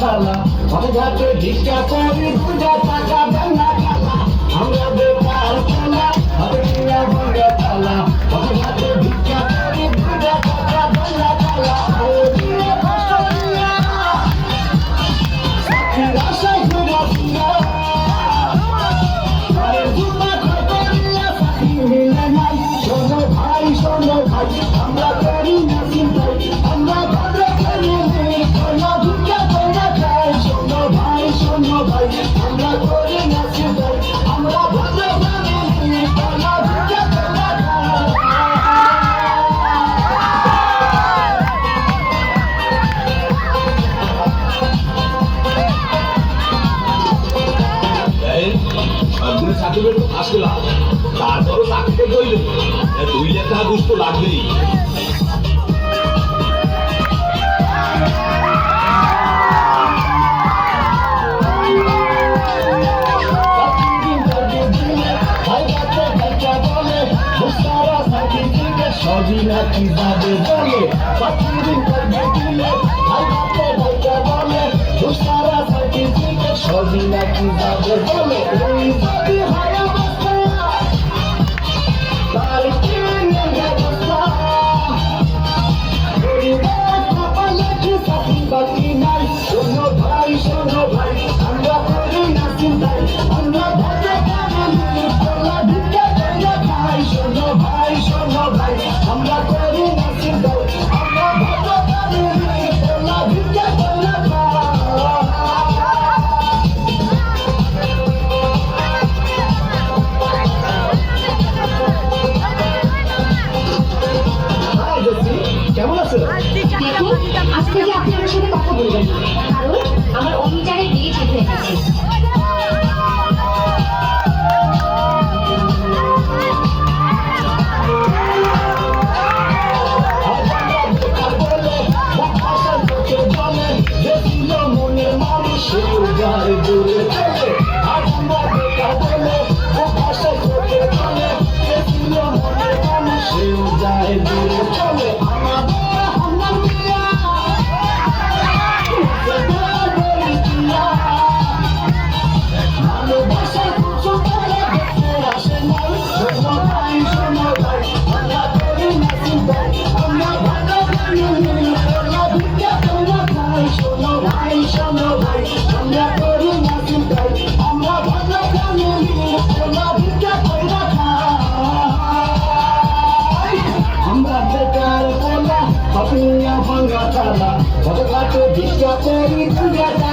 তালা পথে ঘাটে ভিক্ষা করি 2 টাকা দেন না খালা আমরা বেকার পোলা হাতে নিয়ে ভাঙা তালা পথে ঘাটে ভিক্ষা করি 2 টাকা দেন না খালা আশায় ঘুরা ফিরা শোনো ভাই আমরা করি না চিন্তাই আমরা ভদ্র করি কোনো ভিক্ষা করে খাই শোনো ভাই আমরা করি না চিন্তাই আমরা ভদ্র করি কোনো ভিক্ষা করে চাকরি তো আসলাম তারপরও চাকরিতে গইল 2 লাখ টাকা ঘুষ তো লাগবেই সজিনা কি যাবে বলে প্রতিদিন করবে দিলে ভাই বাপে ভাইটা বলে দুসারা সার্টিফিকেট সজিনা কি যাবে বলে এই যদি হয় অবস্থা তার কি ব্যবস্থা গরিবের কপালে কি চাকরি বাকরি নাই শোনো ভাই আমরা করি না চিন্তাই আমরা ভদ্র ফ্যামিলি পোলা ভিক্ষা করে খাই শোনো ভাই আমরা করি না চিন্তাই আমরা ভদ্র ফ্যামিলি পোলা ভিক্ষা করে কেমন আছেন? দেখুন আজ থেকে আপনি আমার সাথে কথা বলবেন না কারণ আমার অভিচারের বিয়ে ঠিক হয়ে গেছে ভিক্ষা করি 2 টাকা